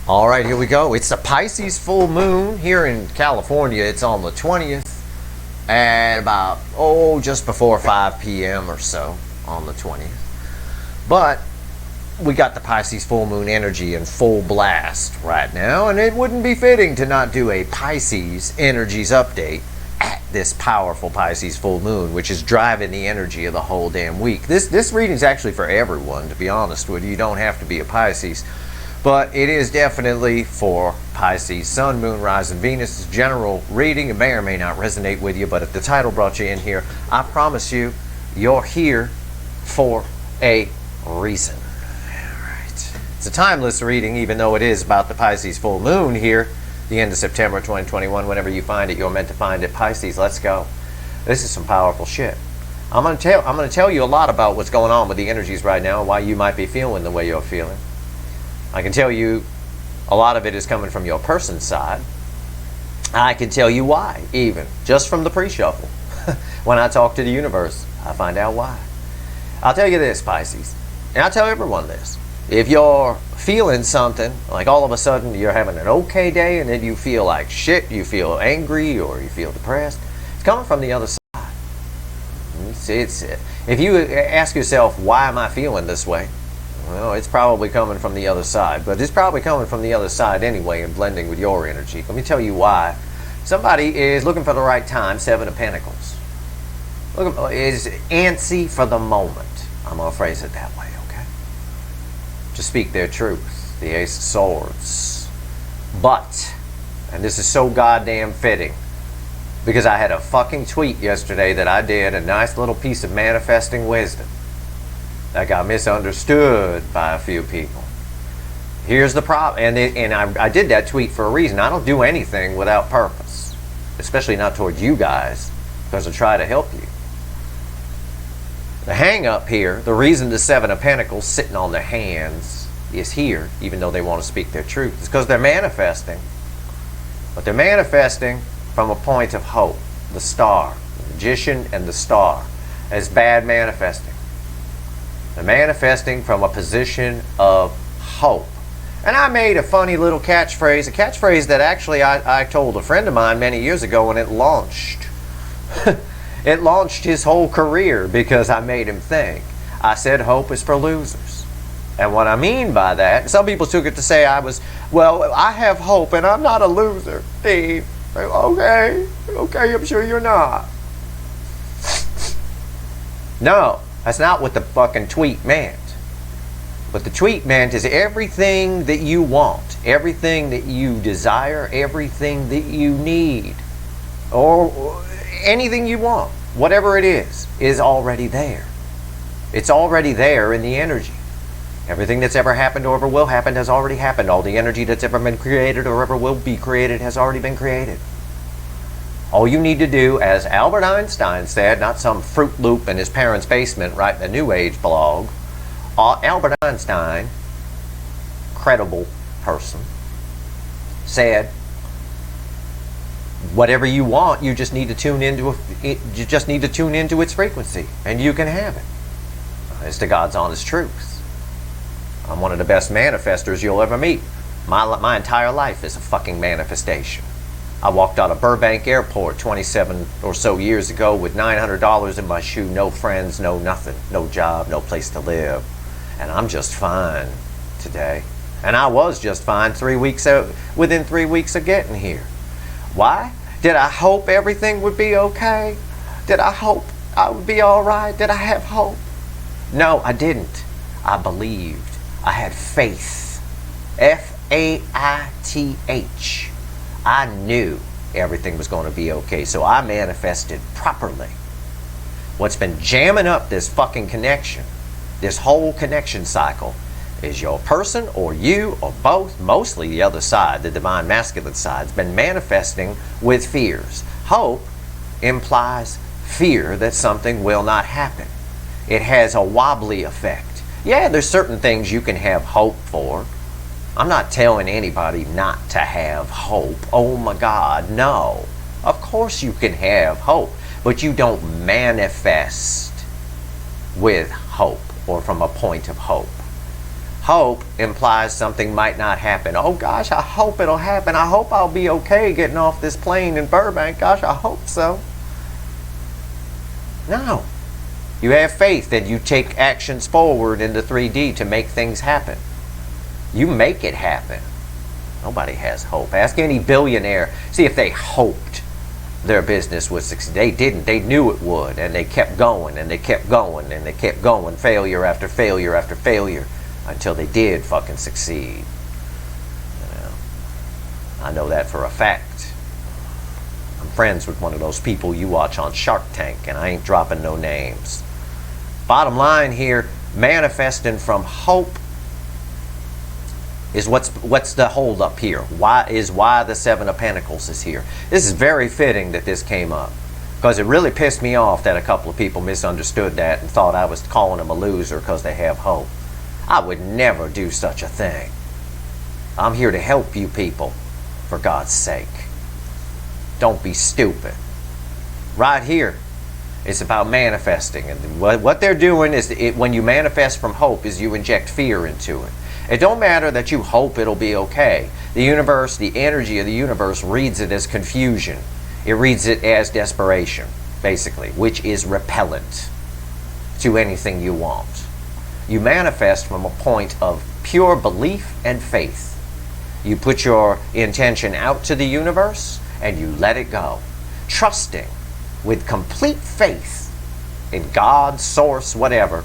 All right, here we go. It's the Pisces full moon here in California. It's on the 20th at about, just before 5 p.m. or so on the 20th. But we got the Pisces full moon energy in full blast right now, and it wouldn't be fitting to not do a Pisces Energies update at this powerful Pisces full moon, which is driving the energy of the whole damn week. This reading is actually for everyone, to be honest with you. You don't have to be a Pisces. But it is definitely for Pisces, Sun, Moon, Rise, and Venus. General reading. It may or may not resonate with you, but if the title brought you in here, I promise you, you're here for a reason. All right. It's a timeless reading, even though it is about the Pisces full moon here, the end of September 2021. Whenever you find it, you're meant to find it. Pisces, let's go. This is some powerful shit. I'm going to tell you a lot about what's going on with the energies right now and why you might be feeling the way you're feeling. I can tell you a lot of it is coming from your person's side. I can tell you why, even, just from the pre-shuffle. When I talk to the universe, I find out why. I'll tell you this, Pisces, and I'll tell everyone this. If you're feeling something, like all of a sudden you're having an okay day and then you feel like shit, you feel angry or you feel depressed, it's coming from the other side. If you ask yourself, why am I feeling this way? Well, it's probably coming from the other side, but it's probably coming from the other side anyway and blending with your energy. Let me tell you why. Somebody is looking for the right time, Seven of Pentacles. Is antsy for the moment. I'm going to phrase it that way, okay? To speak their truth. The Ace of Swords. But, and this is so goddamn fitting, because I had a fucking tweet yesterday that I did, a nice little piece of manifesting wisdom that got misunderstood by a few people. Here's the problem, and I did that tweet for a reason. I don't do anything without purpose, especially not towards you guys, because I try to help you. The hang up here, the reason the Seven of Pentacles sitting on their hands is here, even though they want to speak their truth, is because they're manifesting. But they're manifesting from a point of hope. The star, the magician and the star, as bad manifesting. They're manifesting from a position of hope. And I made a funny little catchphrase, a catchphrase that actually I told a friend of mine many years ago, and it launched. It launched his whole career because I made him think. I said hope is for losers. And what I mean by that, some people took it to say I have hope and I'm not a loser, Steve. Okay, I'm sure you're not. No. That's not what the fucking tweet meant. What the tweet meant is everything that you want, everything that you desire, everything that you need, or anything you want, whatever it is already there. It's already there in the energy. Everything that's ever happened or ever will happen has already happened. All the energy that's ever been created or ever will be created has already been created. All you need to do, as Albert Einstein said, not some Fruit Loop in his parents' basement writing a New Age blog, Albert Einstein, credible person, said, whatever you want, you just need to tune into its frequency, and you can have it. It's the God's honest truth. I'm one of the best manifestors you'll ever meet. My entire life is a fucking manifestation. I walked out of Burbank Airport 27 or so years ago with $900 in my shoe, no friends, no nothing, no job, no place to live. And I'm just fine today. And I was just fine within 3 weeks of getting here. Why? Did I hope everything would be okay? Did I hope I would be all right? Did I have hope? No, I didn't. I believed. I had faith. Faith. I knew everything was going to be okay, so I manifested properly. What's been jamming up this fucking connection, this whole connection cycle, is your person or you or both, mostly the other side, the divine masculine side, has been manifesting with fears. Hope implies fear that something will not happen. It has a wobbly effect. Yeah, there's certain things you can have hope for. I'm not telling anybody not to have hope. Oh my God, no. Of course you can have hope, but you don't manifest with hope or from a point of hope. Hope implies something might not happen. Oh gosh, I hope it'll happen. I hope I'll be okay getting off this plane in Burbank. Gosh, I hope so. No. You have faith that you take actions forward into 3D to make things happen. You make it happen. Nobody has hope. Ask any billionaire. See if they hoped their business would succeed. They didn't. They knew it would, and they kept going, and they kept going, and they kept going, failure after failure after failure, until they did fucking succeed. You know, I know that for a fact. I'm friends with one of those people you watch on Shark Tank, and I ain't dropping no names. Bottom line here, manifesting from hope is what's the hold up here. Why the Seven of Pentacles is here. This is very fitting that this came up, because it really pissed me off that a couple of people misunderstood that and thought I was calling them a loser because they have hope. I would never do such a thing. I'm here to help you people, for God's sake. Don't be stupid. Right here, it's about manifesting, and what they're doing is, when you manifest from hope, is you inject fear into it. It don't matter that you hope it'll be okay. The universe, the energy of the universe reads it as confusion. It reads it as desperation, basically, which is repellent to anything you want. You manifest from a point of pure belief and faith. You put your intention out to the universe and you let it go, trusting with complete faith in God, source, whatever,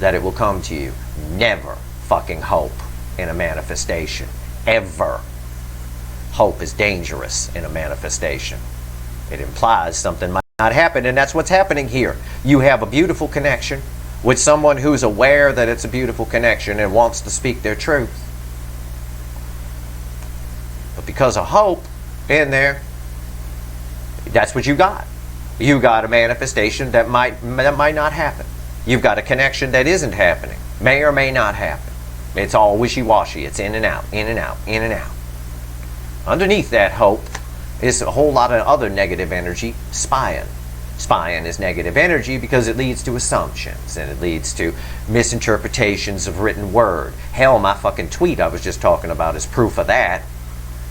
that it will come to you. Never fucking hope in a manifestation, ever. Hope is dangerous in a manifestation. It implies something might not happen, and that's what's happening here. You have a beautiful connection with someone who's aware that it's a beautiful connection and wants to speak their truth. But because of hope in there, that's what you got. You got a manifestation that might not happen. You've got a connection that isn't happening, may or may not happen. It's all wishy-washy. It's in and out, in and out, in and out. Underneath that hope is a whole lot of other negative energy, spying. Spying is negative energy because it leads to assumptions, and it leads to misinterpretations of written word. Hell, my fucking tweet I was just talking about is proof of that.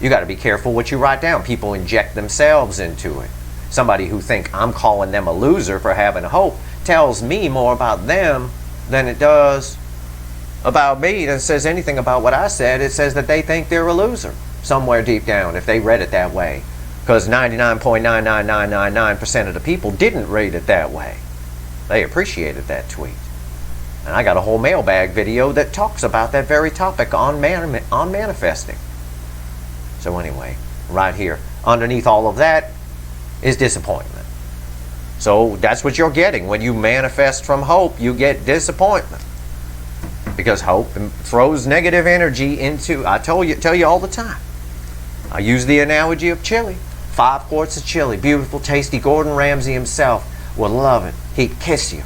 You got to be careful what you write down. People inject themselves into it. Somebody who think I'm calling them a loser for having hope tells me more about them than it does about me. It says anything about what I said. It says that they think they're a loser somewhere deep down, if they read it that way, because 99.99999% of the people didn't read it that way. They appreciated that tweet, and I got a whole mailbag video that talks about that very topic on manifesting. So anyway, right here underneath all of that is disappointment. So that's what you're getting when you manifest from hope. You get disappointment, because hope throws negative energy into, I tell you all the time. I use the analogy of chili. 5 quarts of chili, beautiful, tasty. Gordon Ramsay himself would love it. He'd kiss you.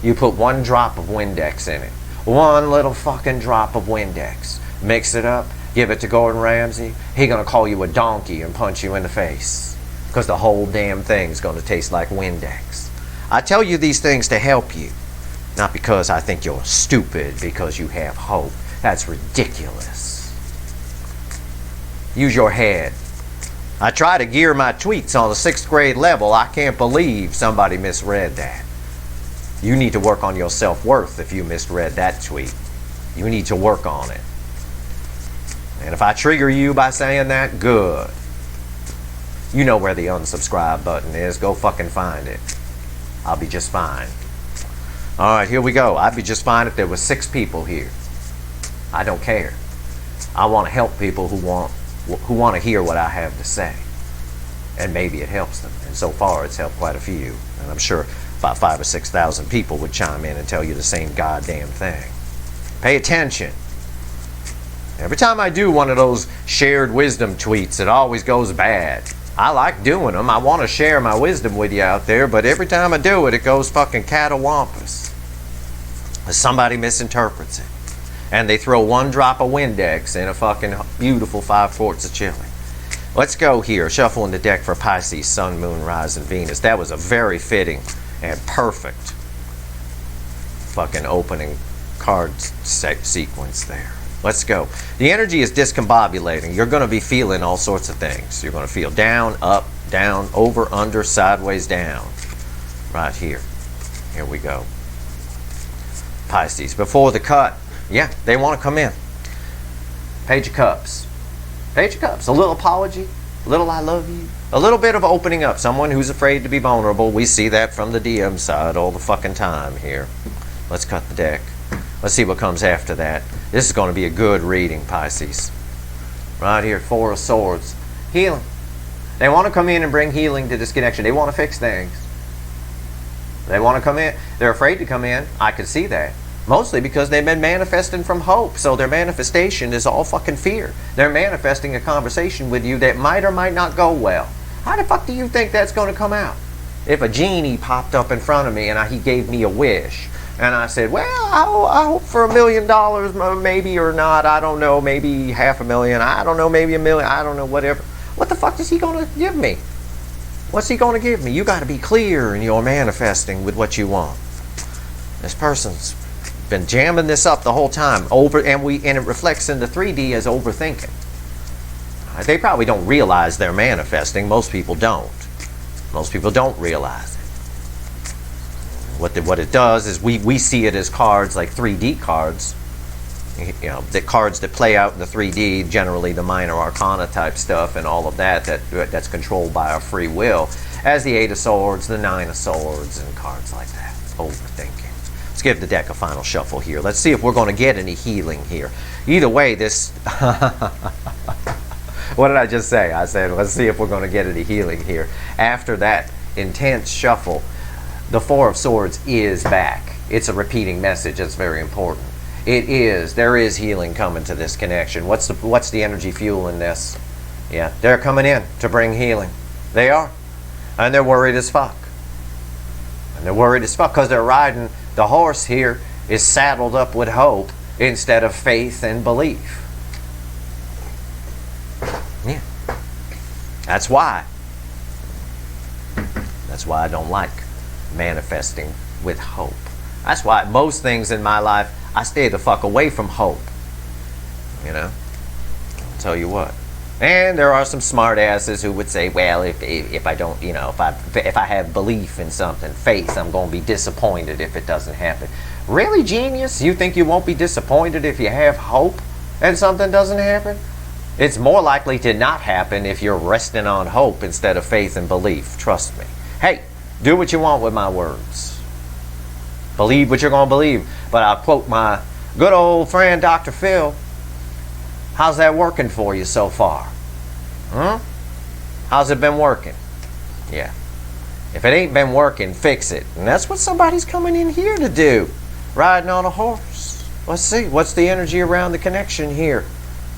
You put 1 drop of Windex in it. 1 little fucking drop of Windex. Mix it up, give it to Gordon Ramsay. He gonna call you a donkey and punch you in the face, because the whole damn thing's gonna taste like Windex. I tell you these things to help you, not because I think you're stupid because you have hope. That's ridiculous. Use your head. I try to gear my tweets on the 6th grade level. I can't believe somebody misread that. You need to work on your self-worth if you misread that tweet. You need to work on it. And if I trigger you by saying that, good. You know where the unsubscribe button is. Go fucking find it. I'll be just fine. Alright, here we go. I'd be just fine if there was 6 people here. I don't care. I want to help people who want to hear what I have to say. And maybe it helps them. And so far it's helped quite a few. And I'm sure about 5,000 or 6,000 people would chime in and tell you the same goddamn thing. Pay attention. Every time I do one of those shared wisdom tweets, it always goes bad. I like doing them. I want to share my wisdom with you out there, but every time I do it, it goes fucking catawampus. Somebody misinterprets it. And they throw 1 drop of Windex in a fucking beautiful 5 quarts of chili. Let's go here. Shuffling the deck for Pisces, Sun, Moon, Rising, Venus. That was a very fitting and perfect fucking opening card sequence there. Let's go. The energy is discombobulating. You're going to be feeling all sorts of things. You're going to feel down, up, down, over, under, sideways, down. Right here. Here we go. Pisces, before the cut, yeah, they want to come in. Page of Cups. Page of Cups. A little apology, a little I love you, a little bit of opening up. Someone who's afraid to be vulnerable. We see that from the DM side all the fucking time here. Let's cut the deck. Let's see what comes after that. This is going to be a good reading, Pisces. Right here, Four of Swords. Healing. They want to come in and bring healing to this connection. They want to fix things. They want to come in. They're afraid to come in. I can see that. Mostly because they've been manifesting from hope. So their manifestation is all fucking fear. They're manifesting a conversation with you that might or might not go well. How the fuck do you think that's going to come out? If a genie popped up in front of me and he gave me a wish, and I said, well, I hope for $1 million, maybe or not. I don't know, maybe $500,000. I don't know, maybe $1 million. I don't know, whatever. What the fuck is he going to give me? What's he going to give me? You got to be clear in your manifesting with what you want. This person's been jamming this up the whole time. And it reflects in the 3D as overthinking. They probably don't realize they're manifesting. Most people don't. Most people don't realize it. What it does is we see it as cards, like 3D cards. You know, the cards that play out in the 3D, generally the minor arcana type stuff and all of that's controlled by our free will, as the 8 of Swords, the 9 of Swords, and cards like that. Overthinking. Let's give the deck a final shuffle here. Let's see if we're going to get any healing here. Either way, this... What did I just say? I said, let's see if we're going to get any healing here. After that intense shuffle, the Four of Swords is back. It's a repeating message. That's very important. There is healing coming to this connection. What's the energy fueling this? Yeah, they're coming in to bring healing. They are. And they're worried as fuck. And they're worried as fuck because they're riding, the horse here is saddled up with hope instead of faith and belief. Yeah. That's why. That's why I don't like manifesting with hope. That's why most things in my life, I stay the fuck away from hope. You know? I'll tell you what. And there are some smart asses who would say, well, if I don't, you know, if I have belief in something, faith, I'm going to be disappointed if it doesn't happen. Really, genius? You think you won't be disappointed if you have hope and something doesn't happen? It's more likely to not happen if you're resting on hope instead of faith and belief. Trust me. Hey, do what you want with my words. Believe what you're going to believe. But I'll quote my good old friend, Dr. Phil. How's that working for you so far? How's it been working? Yeah. If it ain't been working, fix it. And that's what somebody's coming in here to do. Riding on a horse. Let's see. What's the energy around the connection here?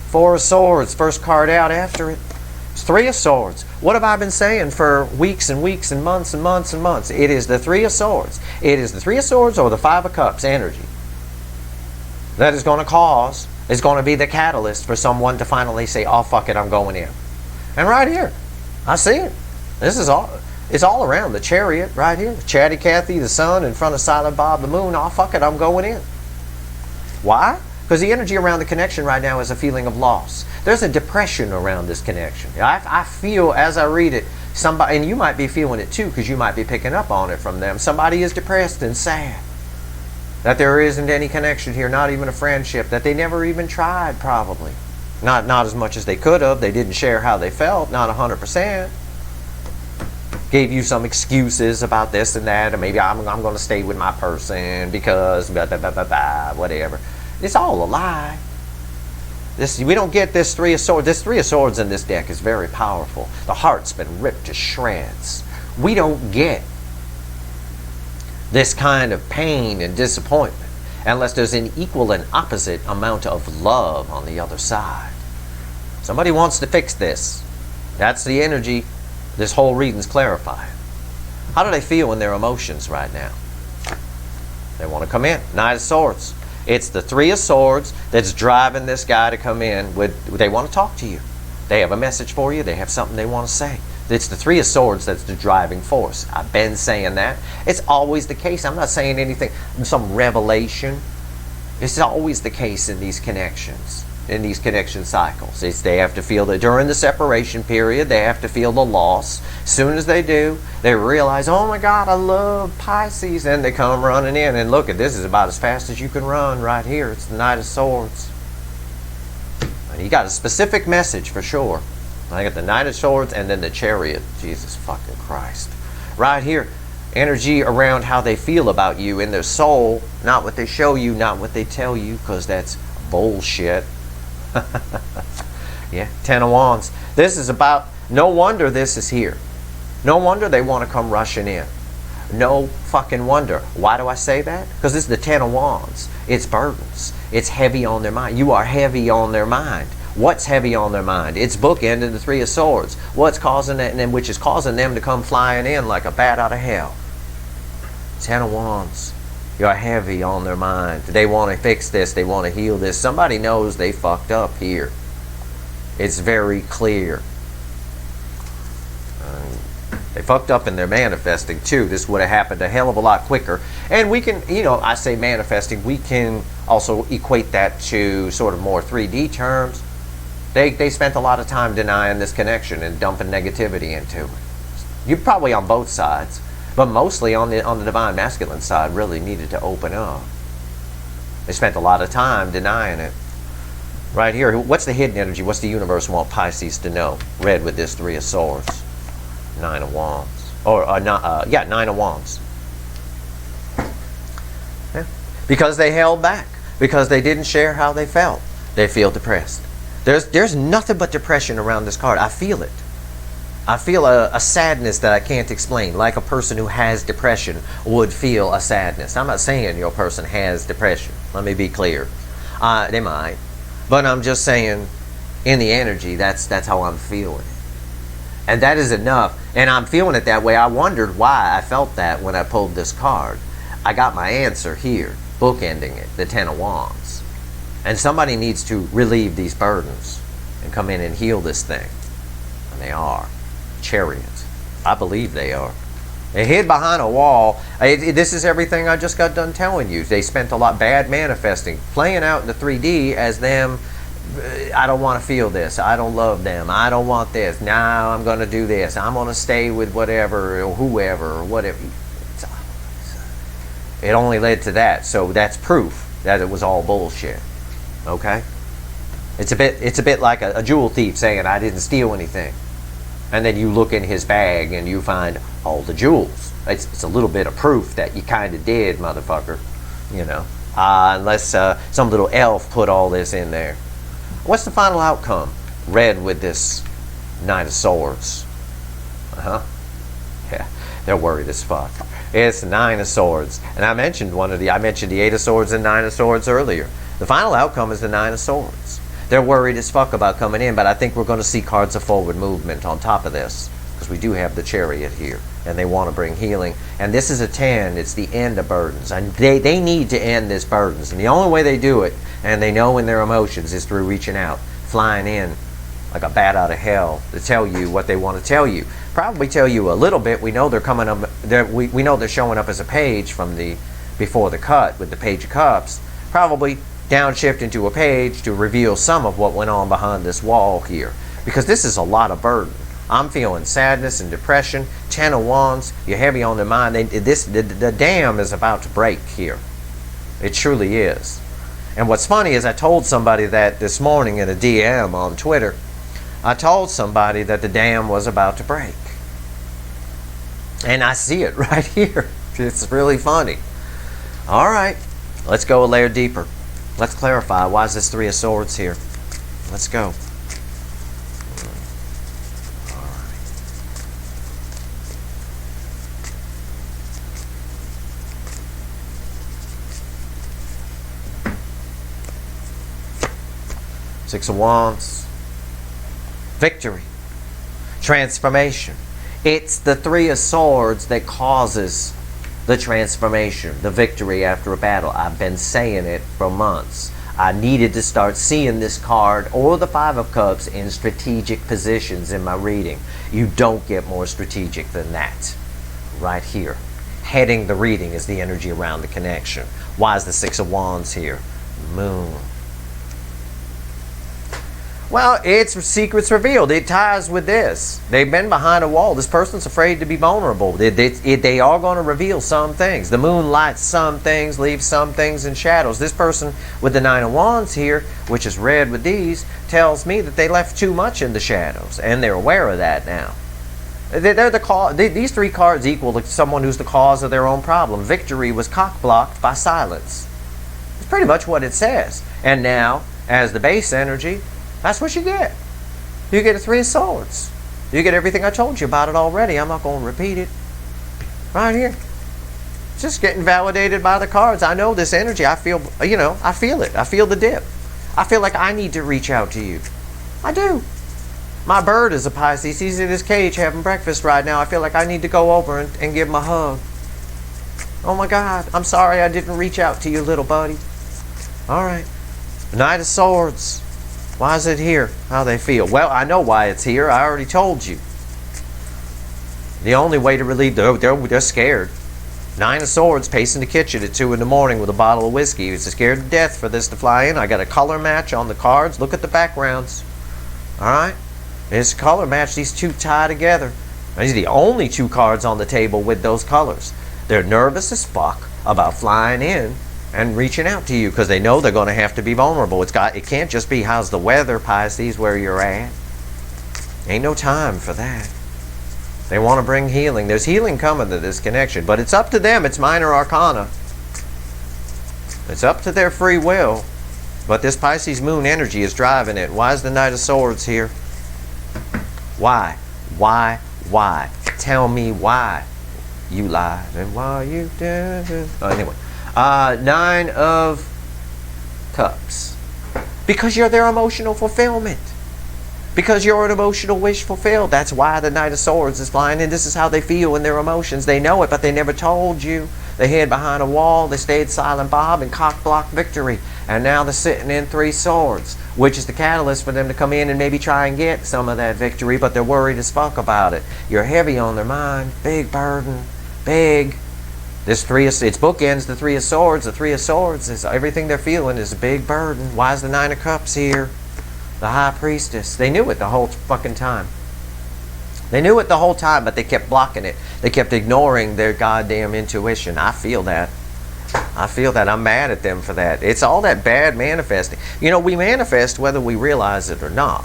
Four of Swords. First card out after it. It's Three of Swords. What have I been saying for weeks and weeks and months and months and months? It is the Three of Swords. It is the Three of Swords or the Five of Cups energy that is going to cause, is going to be the catalyst for someone to finally say, oh, fuck it, I'm going in. And right here, I see it. This is all, it's all around. The Chariot right here. Chatty Cathy, the sun in front of Silent Bob, the moon. Oh, fuck it, I'm going in. Why? Because the energy around the connection right now is a feeling of loss. There's a depression around this connection. I feel, as I read it, somebody, and you might be feeling it too, because you might be picking up on it from them. Somebody is depressed and sad. That there isn't any connection here, not even a friendship, that they never even tried, probably. Not as much as they could have. They didn't share how they felt, not 100%. Gave you some excuses about this and that, or maybe I'm going to stay with my person because blah, blah, blah, blah, blah, whatever. It's all a lie. We don't get this Three of Swords. This Three of Swords in this deck is very powerful. The heart's been ripped to shreds. We don't get this kind of pain and disappointment unless there's an equal and opposite amount of love on the other side. Somebody wants to fix this. That's the energy this whole reading's clarifying. How do they feel in their emotions right now? They want to come in. Knight of Swords. It's the Three of Swords that's driving this guy to come in. They want to talk to you. They have a message for you. They have something they want to say. It's the Three of Swords that's the driving force. I've been saying that. It's always the case. I'm not saying anything, some revelation. This is always the case in these connections, in these connection cycles. They have to feel that during the separation period, they have to feel the loss. As soon as they do, they realize, oh my God, I love Pisces. And they come running in. And look, this is about as fast as you can run right here. It's the Knight of Swords. And you got a specific message for sure. I got the Knight of Swords and then the Chariot. Jesus fucking Christ. Right here, energy around how they feel about you in their soul. Not what they show you, not what they tell you, because that's bullshit. Yeah, Ten of Wands. This is about, no wonder this is here. No wonder they want to come rushing in. No fucking wonder. Why do I say that? Because this is the Ten of Wands. It's burdens. It's heavy on their mind. You are heavy on their mind. What's heavy on their mind? It's bookended the Three of Swords. What's causing it, and which is causing them to come flying in like a bat out of hell? Ten of Wands. You're heavy on their mind. They want to fix this. They want to heal this. Somebody knows they fucked up here. It's very clear. They fucked up in their manifesting too. This would have happened a hell of a lot quicker. And we can, I say manifesting, we can also equate that to sort of more 3D terms. They spent a lot of time denying this connection and dumping negativity into it. You're probably on both sides, but mostly on the divine masculine side really needed to open up. They spent a lot of time denying it. Right here, what's the hidden energy? What's the universe want Pisces to know? Read with this Three of Swords. Nine of Wands. Nine of Wands. Yeah. Because they held back. Because they didn't share how they felt. They feel depressed. There's nothing but depression around this card. I feel it. I feel a sadness that I can't explain. Like a person who has depression would feel a sadness. I'm not saying your person has depression. Let me be clear. They might. But I'm just saying, in the energy, that's how I'm feeling. And that is enough. And I'm feeling it that way. I wondered why I felt that when I pulled this card. I got my answer here, bookending it, the Ten of Wands. And somebody needs to relieve these burdens and come in and heal this thing. And they are. Chariot. I believe they are. They hid behind a wall. This is everything I just got done telling you. They spent a lot bad manifesting, playing out in the 3D as them. I don't want to feel this. I don't love them. I don't want this. Now I'm going to do this. I'm going to stay with whatever or whoever or whatever. It only led to that. So that's proof that it was all bullshit. Okay? It's a bit like a jewel thief saying, I didn't steal anything. And then you look in his bag and you find all the jewels. It's a little bit of proof that you kind of did, motherfucker. Unless some little elf put all this in there. What's the final outcome? Red with this Knight of Swords. Yeah, they're worried as fuck. It's the Nine of Swords. And I mentioned the Eight of Swords and Nine of Swords earlier. The final outcome is the Nine of Swords. They're worried as fuck about coming in, but I think we're going to see cards of forward movement on top of this. Because we do have the Chariot here. And they want to bring healing. And this is a 10. It's the end of burdens. And they need to end this burdens. And the only way they do it, and they know in their emotions, is through reaching out. Flying in like a bat out of hell to tell you what they want to tell you. Probably tell you a little bit. We know they're coming up. We know they're showing up as a page from the before the cut with the Page of Cups. Probably downshift into a page to reveal some of what went on behind this wall here. Because this is a lot of burden. I'm feeling sadness and depression. Ten of Wands, you're heavy on their mind. The dam is about to break here. It truly is. And what's funny is I told somebody that this morning in a DM on Twitter. I told somebody that the dam was about to break. And I see it right here. It's really funny. All right, let's go a layer deeper. Let's clarify. Why is this Three of Swords here? Let's go. Six of Wands. Victory. Transformation. It's the Three of Swords that causes the transformation, the victory after a battle. I've been saying it for months. I needed to start seeing this card or the Five of Cups in strategic positions in my reading. You don't get more strategic than that. Right here. Heading the reading is the energy around the connection. Why is the Six of Wands here? Moon. Well, it's secrets revealed. It ties with this. They've been behind a wall. This person's afraid to be vulnerable. They are going to reveal some things. The moon lights some things, leaves some things in shadows. This person with the Nine of Wands here, which is red with these, tells me that they left too much in the shadows, and they're aware of that now. They're the cause. These three cards equal to someone who's the cause of their own problem. Victory was cock-blocked by silence. It's pretty much what it says. And now, as the base energy, that's what you get. You get a Three of Swords. You get everything I told you about it already. I'm not going to repeat it. Right here. Just getting validated by the cards. I know this energy. I feel, I feel it. I feel the dip. I feel like I need to reach out to you. I do. My bird is a Pisces. He's in his cage having breakfast right now. I feel like I need to go over and give him a hug. Oh my God. I'm sorry I didn't reach out to you, little buddy. All right. Knight of Swords. Why is it here? How they feel? Well, I know why it's here. I already told you. The only way to relieve they're scared. Nine of Swords pacing the kitchen at 2 in the morning with a bottle of whiskey. He's scared to death for this to fly in. I got a color match on the cards. Look at the backgrounds. All right? It's a color match. These two tie together. These are the only two cards on the table with those colors. They're nervous as fuck about flying in and reaching out to you because they know they're going to have to be vulnerable. It can't just be how's the weather, Pisces, where you're at. Ain't no time for that. They want to bring healing. There's healing coming to this connection, but it's up to them. It's minor arcana. It's up to their free will. But this Pisces moon energy is driving it. Why is the Knight of Swords here? Why? Why? Tell me why. You lied and why you did. Anyway. Nine of Cups. Because you're their emotional fulfillment. Because you're an emotional wish fulfilled. That's why the Knight of Swords is flying in. This is how they feel in their emotions. They know it, but they never told you. They hid behind a wall. They stayed silent Bob and cock-blocked victory. And now they're sitting in Three Swords, which is the catalyst for them to come in and maybe try and get some of that victory, but they're worried as fuck about it. You're heavy on their mind. Big burden. Big. It's bookends the Three of Swords. The Three of Swords is everything they're feeling is a big burden. Why is the Nine of Cups here? The High Priestess. They knew it the whole fucking time. They knew it the whole time, but they kept blocking it. They kept ignoring their goddamn intuition. I feel that. I feel that. I'm mad at them for that. It's all that bad manifesting. We manifest whether we realize it or not.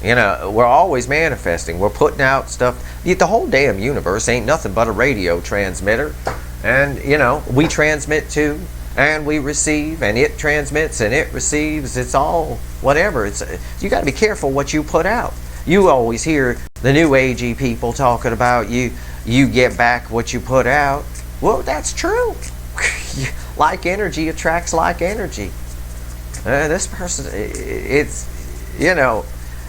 We're always manifesting. We're putting out stuff. The whole damn universe ain't nothing but a radio transmitter. And, we transmit to, and we receive, and it transmits, and it receives. It's all whatever. You got to be careful what you put out. You always hear the new agey people talking about you get back what you put out. Well, that's true. Like energy attracts like energy. This person,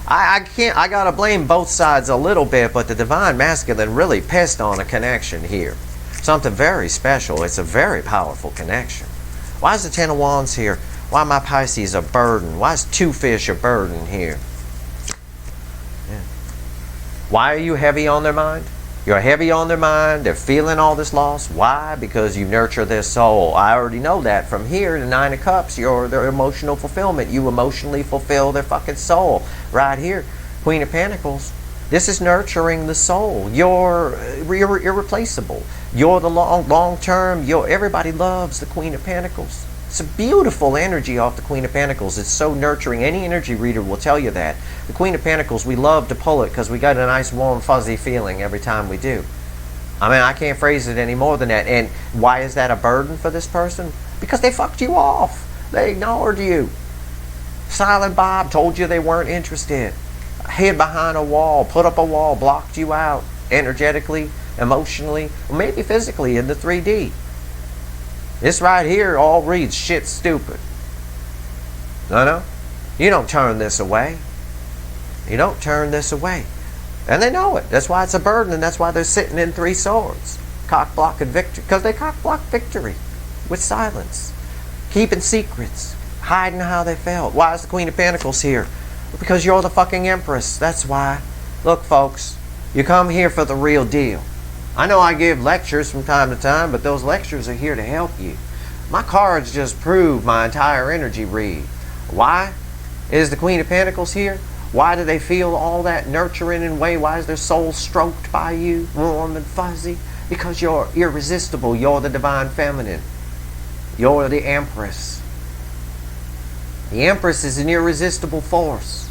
I gotta blame both sides a little bit, but the divine masculine really pissed on a connection here. Something very special. It's a very powerful connection. Why is the Ten of Wands here? Why my Pisces a burden? Why is two fish a burden here? Yeah. Why are you heavy on their mind? You're heavy on their mind. They're feeling all this loss. Why? Because you nurture their soul. I already know that from here. The Nine of Cups, you're their emotional fulfillment. You emotionally fulfill their fucking soul. Right here, Queen of Pentacles. This is nurturing the soul. You're irreplaceable. You're the long term. Everybody loves the Queen of Pentacles. It's a beautiful energy off the Queen of Pentacles. It's so nurturing. Any energy reader will tell you that. The Queen of Pentacles, we love to pull it because we got a nice warm fuzzy feeling every time we do. I can't phrase it any more than that. And why is that a burden for this person? Because they fucked you off. They ignored you. Silent Bob told you they weren't interested. Hid behind a wall, put up a wall, blocked you out energetically, emotionally, or maybe physically in the 3D. This right here all reads shit stupid. No. You don't turn this away. You don't turn this away. And they know it. That's why it's a burden, and that's why they're sitting in Three Swords. Cock-blocking victory. Because they cock-block victory with silence. Keeping secrets. Hiding how they felt. Why is the Queen of Pentacles here? Because you're the fucking Empress. That's why. Look, folks. You come here for the real deal. I know I give lectures from time to time, but those lectures are here to help you. My cards just prove my entire energy read. Why is the Queen of Pentacles here? Why do they feel all that nurturing and way? Why is their soul stroked by you, warm and fuzzy? Because you're irresistible. You're the divine feminine. You're the Empress. The Empress is an irresistible force.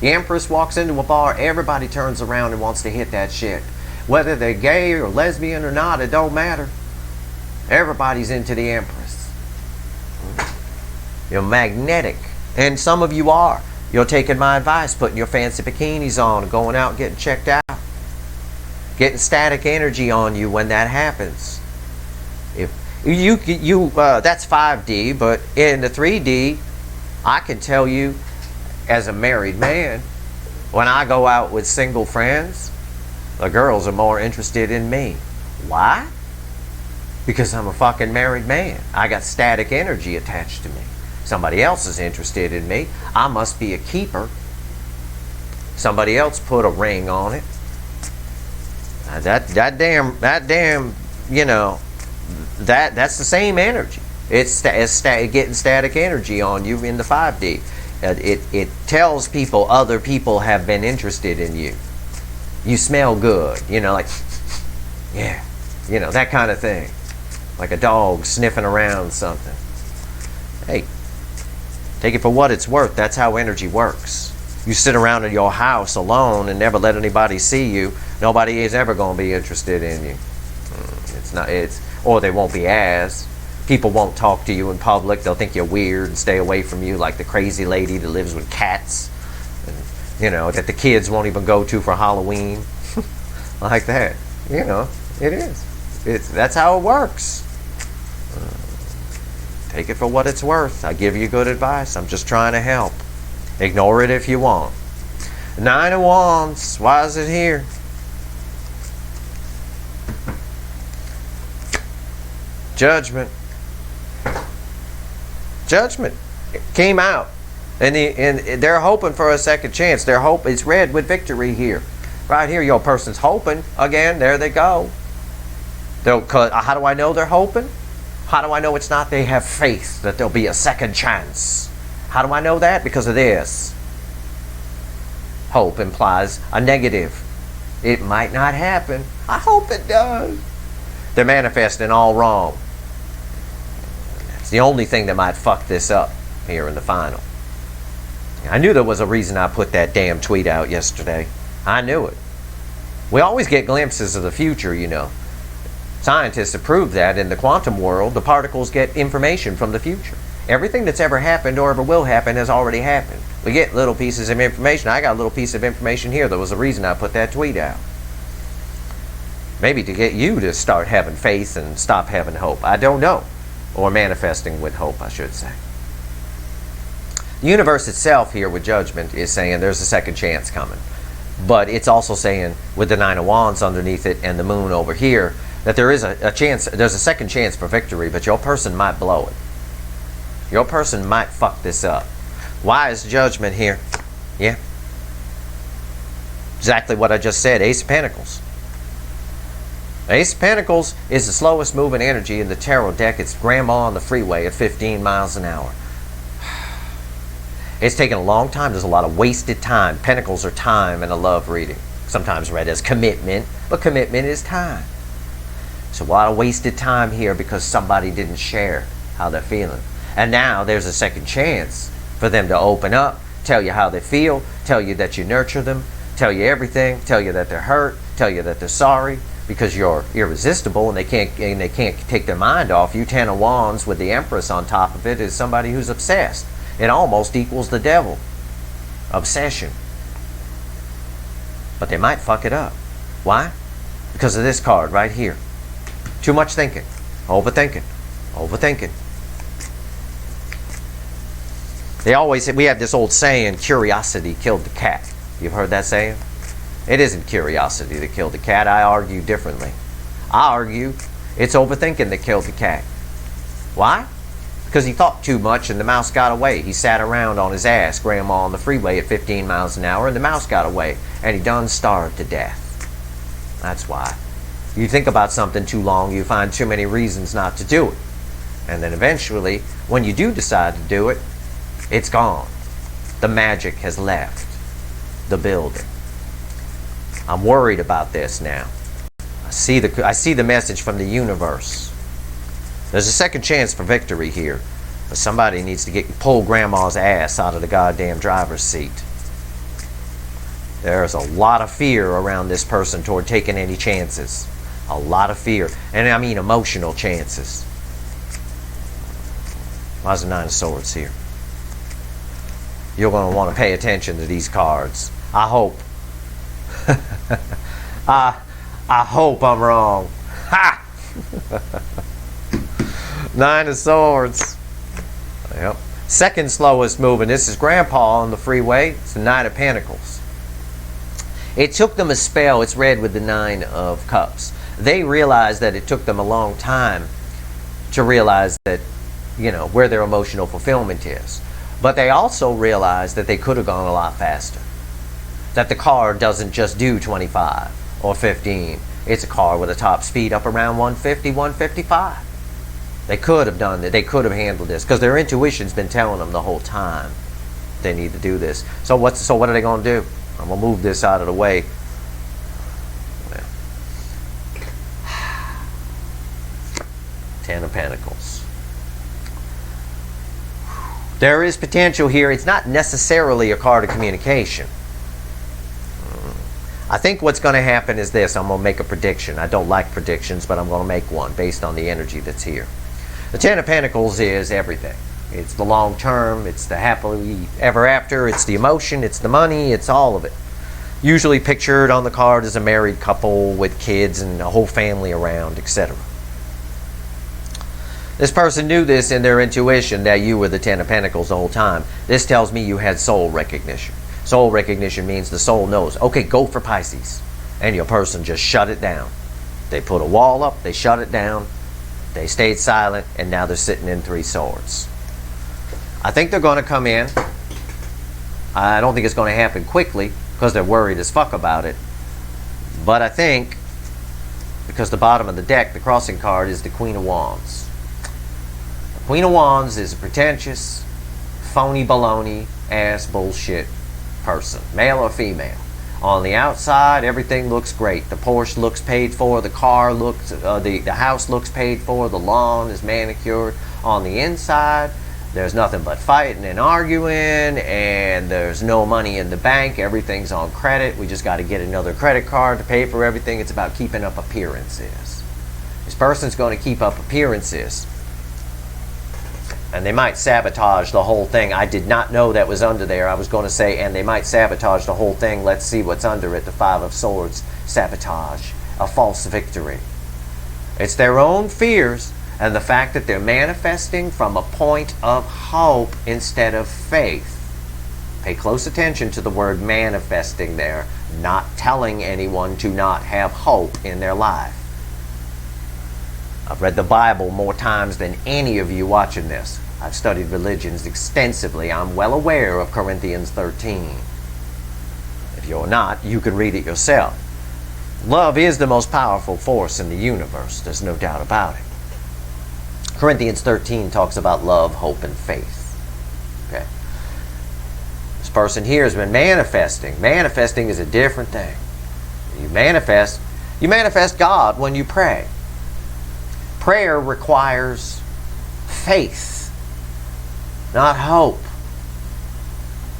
The Empress walks into a bar, everybody turns around and wants to hit that shit. Whether they're gay or lesbian or not, it don't matter. Everybody's into the Empress. You're magnetic. And some of you are. You're taking my advice, putting your fancy bikinis on, going out and getting checked out. Getting static energy on you when that happens. If that's 5D, but in the 3D, I can tell you, as a married man, when I go out with single friends, the girls are more interested in me. Why? Because I'm a fucking married man. I got static energy attached to me. Somebody else is interested in me. I must be a keeper. Somebody else put a ring on it. That damn, you know, that's the same energy. It's getting static energy on you in the 5D. It tells people other people have been interested in you. You smell good, you know, like, yeah, you know, that kind of thing. Like a dog sniffing around something. Hey, take it for what it's worth. That's how energy works. You sit around in your house alone and never let anybody see you, nobody is ever going to be interested in you. Or they won't be asked. People won't talk to you in public. They'll think you're weird and stay away from you, like the crazy lady that lives with cats, and, you know, that the kids won't even go to for Halloween. Like that. You know, it is. That's how it works. Take it for what it's worth. I give you good advice. I'm just trying to help. Ignore it if you want. 9 of Wands. Why is it here? Judgment. Judgment came out, and they're hoping for a second chance. It's red with victory here, right here. Your person's hoping again. There they go. How do I know they're hoping? How do I know it's not? They have faith that there'll be a second chance. How do I know that? Because of this. Hope implies a negative. It might not happen. I hope it does. They're manifesting all wrong. It's the only thing that might fuck this up here in the final. I knew there was a reason I put that damn tweet out yesterday. I knew it. We always get glimpses of the future, you know. Scientists have proved that in the quantum world, the particles get information from the future. Everything that's ever happened or ever will happen has already happened. We get little pieces of information. I got a little piece of information here. There was a reason I put that tweet out. Maybe to get you to start having faith and stop having hope. I don't know. Or manifesting with hope, I should say. The universe itself here with Judgment is saying there's a second chance coming. But it's also saying, with the 9 of Wands underneath it and the moon over here, that there is a chance, there's a second chance for victory, but your person might blow it. Your person might fuck this up. Why is Judgment here? Yeah. Exactly what I just said, Ace of Pentacles. Ace of Pentacles is the slowest moving energy in the tarot deck. It's grandma on the freeway at 15 miles an hour. It's taken a long time. There's a lot of wasted time. Pentacles are time in a love reading. Sometimes read as commitment, but commitment is time. So a lot of wasted time here because somebody didn't share how they're feeling. And now there's a second chance for them to open up, tell you how they feel, tell you that you nurture them, tell you everything, tell you that they're hurt, tell you that they're sorry, because you're irresistible and they can't take their mind off you. 10 of Wands with the Empress on top of it is somebody who's obsessed. It almost equals the devil. Obsession. But they might fuck it up. Why? Because of this card right here. Too much thinking. Overthinking. Overthinking. We have this old saying, curiosity killed the cat. You've heard that saying? It isn't curiosity that killed the cat. I argue differently. I argue it's overthinking that killed the cat. Why? Because he thought too much and the mouse got away. He sat around on his ass, grandma on the freeway at 15 miles an hour, and the mouse got away. And he done starved to death. That's why. You think about something too long, you find too many reasons not to do it. And then eventually, when you do decide to do it, it's gone. The magic has left the building. I'm worried about this now. I see the message from the universe. There's a second chance for victory here. But somebody needs to pull grandma's ass out of the goddamn driver's seat. There's a lot of fear around this person toward taking any chances. A lot of fear. And I mean emotional chances. Why's the Nine of Swords here? You're going to want to pay attention to these cards. I hope. I hope I'm wrong. Ha! Nine of Swords. Yep. Second slowest moving. This is Grandpa on the freeway. It's the Nine of Pentacles. It took them a spell. It's read with the Nine of Cups. They realized that it took them a long time to realize that, you know, where their emotional fulfillment is. But they also realized that they could have gone a lot faster. That the car doesn't just do 25 or 15. It's a car with a top speed up around 150, 155. They could have done it. They could have handled this because their intuition's been telling them the whole time they need to do this. So what are they going to do? I'm going to move this out of the way. Ten of Pentacles. There is potential here. It's not necessarily a card of communication. I think what's going to happen is this. I'm going to make a prediction. I don't like predictions, but I'm going to make one based on the energy that's here. The Ten of Pentacles is everything. It's the long term. It's the happily ever after. It's the emotion. It's the money. It's all of it. Usually pictured on the card as a married couple with kids and a whole family around, etc. This person knew this in their intuition, that you were the Ten of Pentacles the whole time. This tells me you had soul recognition. Soul recognition means the soul knows, okay, go for Pisces. And your person just shut it down. They put a wall up, they shut it down, they stayed silent, and now they're sitting in Three Swords. I think they're going to come in. I don't think it's going to happen quickly because they're worried as fuck about it. But I think, because the bottom of the deck, the crossing card, is the Queen of Wands. The Queen of Wands is a pretentious, phony baloney ass bullshit person, male or female. On the outside, everything looks great. The Porsche looks paid for, the car looks, the house looks paid for, the lawn is manicured. On the inside, there's nothing but fighting and arguing, and there's no money in the bank. Everything's on credit. We just got to get another credit card to pay for everything. It's about keeping up appearances. This person's going to keep up appearances. And they might sabotage the whole thing. I did not know that was under there. I was going to say, and they might sabotage the whole thing. Let's see what's under it. The Five of Swords. Sabotage. A false victory. It's their own fears and the fact that they're manifesting from a point of hope instead of faith. Pay close attention to the word manifesting there. Not telling anyone to not have hope in their life. I've read the Bible more times than any of you watching this. I've studied religions extensively. I'm well aware of Corinthians 13. If you're not, you can read it yourself. Love is the most powerful force in the universe. There's no doubt about it. Corinthians 13 talks about love, hope, and faith. Okay. This person here has been manifesting. Manifesting is a different thing. You manifest God when you pray. Prayer requires faith, not hope.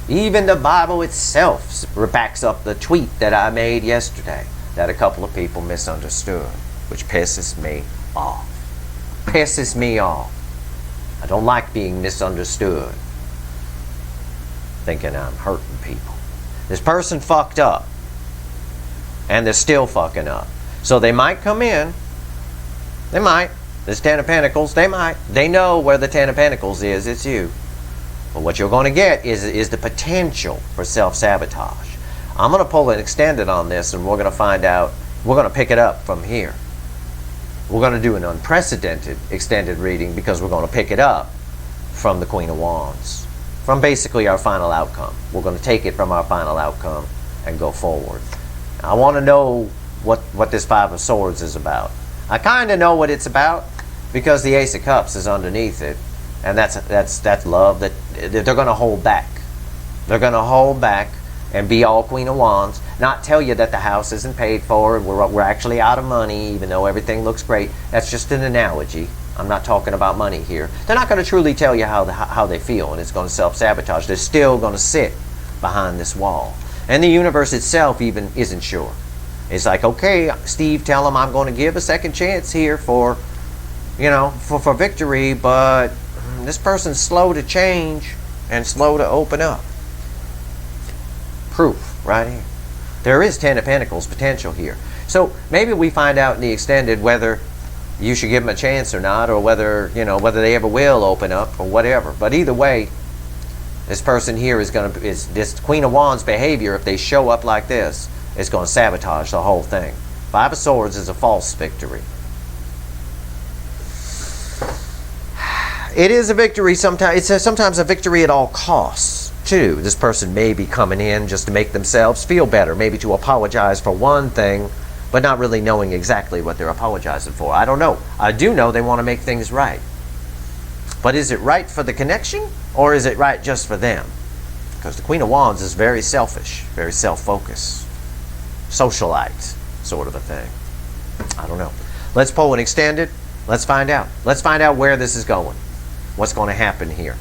Even the Bible itself backs up the tweet that I made yesterday that a couple of people misunderstood, which pisses me off. Pisses me off. I don't like being misunderstood, thinking I'm hurting people. This person fucked up, and they're still fucking up. So they might come in. They might. This Ten of Pentacles, they might. They know where the Ten of Pentacles is. It's you. But what you're going to get is the potential for self-sabotage. I'm going to pull an extended on this, and we're going to find out. We're going to pick it up from here. We're going to do an unprecedented extended reading because we're going to pick it up from the Queen of Wands. From basically our final outcome. We're going to take it from our final outcome and go forward. I want to know what this Five of Swords is about. I kind of know what it's about, because the Ace of Cups is underneath it, and that's love. That they're going to hold back. They're going to hold back and be all Queen of Wands. Not tell you that the house isn't paid for. We're actually out of money, even though everything looks great. That's just an analogy. I'm not talking about money here. They're not going to truly tell you how they feel, and it's going to self-sabotage. They're still going to sit behind this wall. And the universe itself even isn't sure. It's like, okay, Steve, tell them I'm going to give a second chance here for victory, but this person's slow to change and slow to open up. Proof right here. There is 10 of Pentacles potential here. So maybe we find out in the extended whether you should give them a chance or not, or whether they ever will open up or whatever. But either way, this person here is this Queen of Wands behavior, if they show up like this, is going to sabotage the whole thing. Five of Swords is a false victory. It is a victory sometimes. It's sometimes a victory at all costs, too. This person may be coming in just to make themselves feel better, maybe to apologize for one thing, but not really knowing exactly what they're apologizing for. I don't know. I do know they want to make things right. But is it right for the connection, or is it right just for them? Because the Queen of Wands is very selfish, very self-focused, socialite sort of a thing. I don't know. Let's pull an extended. Let's find out. Let's find out where this is going. What's going to happen here.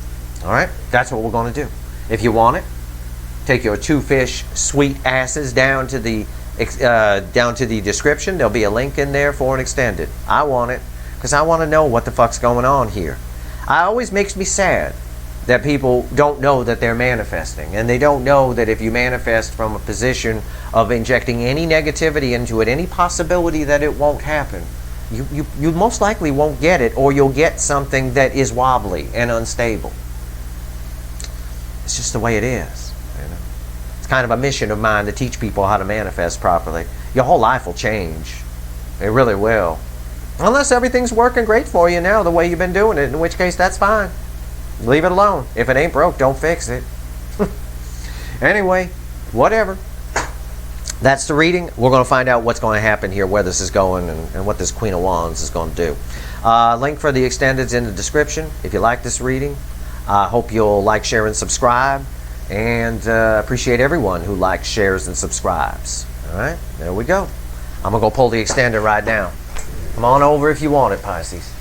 All right? That's what we're going to do. If you want it, take your two fish sweet asses down to the description. There'll be a link in there for an extended. I want it because I want to know what the fuck's going on here. It always makes me sad that people don't know that they're manifesting, and they don't know that if you manifest from a position of injecting any negativity into it, any possibility that it won't happen, you most likely won't get it, or you'll get something that is wobbly and unstable. It's just the way it is. It's kind of a mission of mine to teach people how to manifest properly. Your whole life will change. It really will. Unless everything's working great for you now the way you've been doing it, in which case that's fine. Leave it alone. If it ain't broke, don't fix it. Anyway, whatever. That's the reading. We're going to find out what's going to happen here, where this is going, and what this Queen of Wands is going to do. Link for the extended's in the description. If you like this reading, I hope you'll like, share, and subscribe. And appreciate everyone who likes, shares, and subscribes. All right, there we go. I'm going to go pull the extended right now. Come on over if you want it, Pisces.